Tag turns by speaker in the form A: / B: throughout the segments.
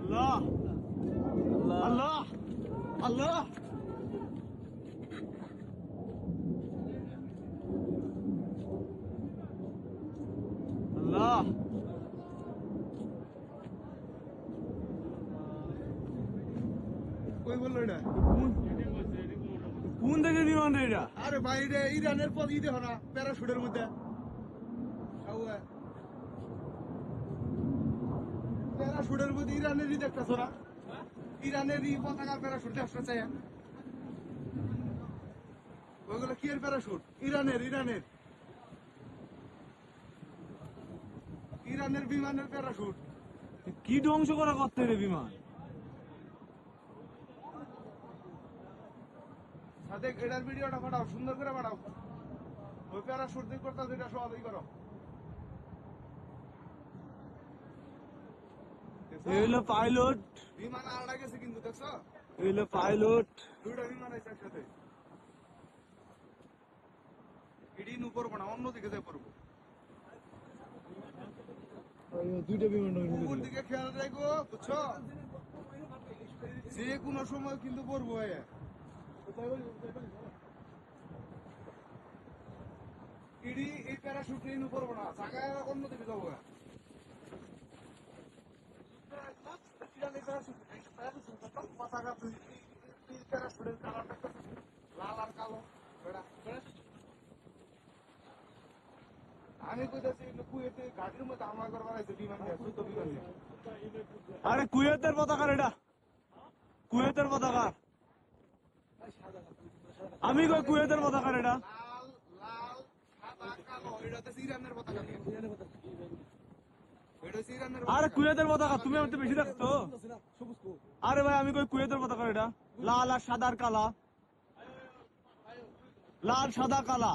A: আল্লাহ আল্লাহ আল্লাহ আল্লাহ
B: কই বললো এটা?
A: কোন থেকে বিমান রে এটা?
B: আরে ভাই রে, ইরানের পদ দেখো না প্যারাশুটের মধ্যে। প্যারাশুটের মধ্যে ইরানেরই দেখতেছো না? ইরানেরই পতাকা প্যারাশুট দেখতে চাই। ওইগুলো কি এর প্যারাশুট? ইরানের ইরানের বিমানের প্যারাশুট।
A: কি ধ্বংস করা করতে রে বিমান?
B: সাদেক এটার ভিডিওটা পাঠাও, সুন্দর করে পাঠাও। ওই প্যারাশুট দিয়ে করতে যেটা সহজই করো।
A: এই হলো পাইলট,
B: বিমান আড়া গেছে কিন্তু দেখছো?
A: এই হলো পাইলট।
B: দুইটা বিমান আছে একসাথে। এটি উপর না অন্যদিকে যাই পড়বো।
A: দুইটা বিমান
B: উপর দিকে খেয়াল রাখো, বুঝছো? যে কোনো সময় কিন্তু পড়বো। ইডি এই প্যারাশুট নিয়ে পড়বো না, জায়গায় অন্যদিকে যাবো। পতাকা প্যারাশুটের কালারটা লাল আর কালো। আমি কইতাছি কুয়েতে ঘাটির মধ্যে হামলা করবার আছে বিমান দিয়ে, যুদ্ধ বিমান দিয়ে।
A: আরে কুয়েতের পতাকা এটা, কুয়েতের পতাকা। আমি কই কুয়েতের পতাকা এটা।
B: লাল লাল সাদা কালো, এটা হচ্ছে ইরানের পতাকা। এটা হচ্ছে ইরানের
A: আরে
B: পতাকা।
A: কুয়েতের পতাকা, তুমি আমাকে বেশি দেখতো। আরে ভাই আমি কই কুয়েতের পতাকা এটা, লাল আর সাদা আর কালা, লাল সাদা কালা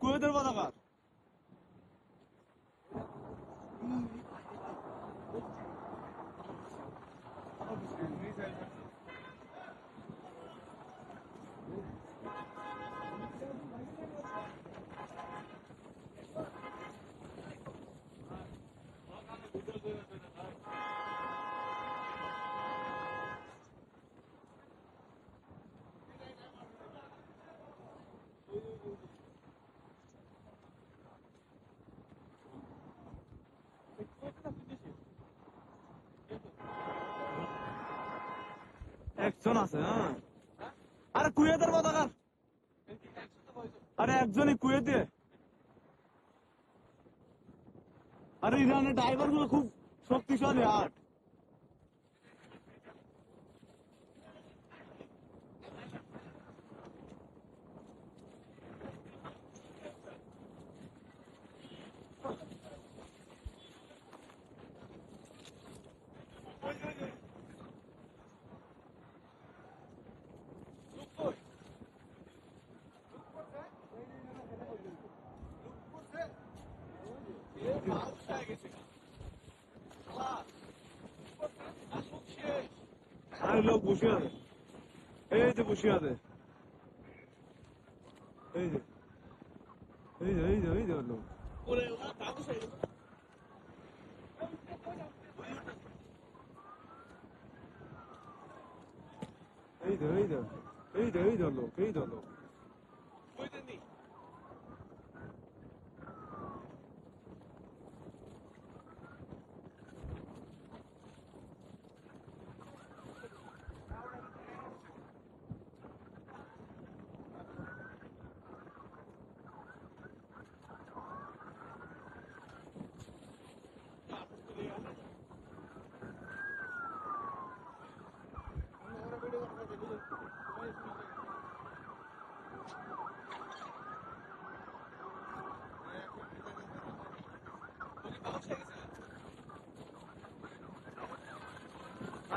A: কুয়েতের পতাকা। একজন আছে, হ্যাঁ। আরে কুয়েতের পতাকা, আরে একজনই কুয়েতে। আরে ইরানের ড্রাইভার গুলো খুব শক্তিশালী আট। আরে লোক বসে আছে, এই যে বসে আছে, এই যে এই যে এই যে এই যে লোক। এই যে এই যে এই যে এই যে লোক, এই যে লোক।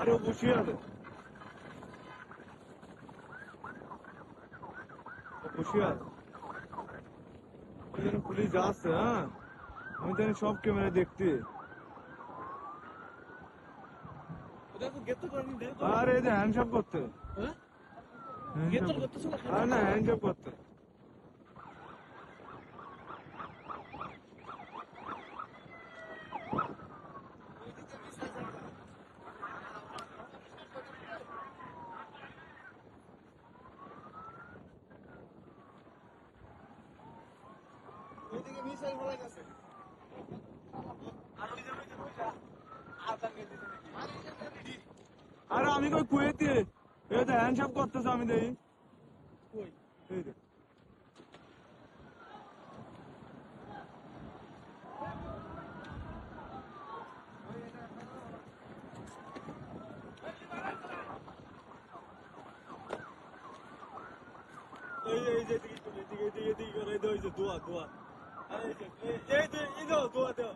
A: আরো বসে আছে, বসে আছে। ওই জন্য পুলিশ যাচ্ছে, হ্যাঁ আমি জানি সব ক্যামেরা দেখতে। আরে এই যে হ্যান্ডশপ করতে, আরে না হ্যান্ডশপ করতে।
B: ওইদিকে মিসাইল ফলাই গেছে। আর ওই যে কইরা আজান গেছে নাকি?
A: আরে আমি কই কুয়েতে এই তো হ্যান্ডশপ করতেছে আমি দেই
B: কই?
A: এই দে এই যে এদিকে করে এই যে দোয়া দোয়া এই যে এই যে এই যে দোয়া দোয়া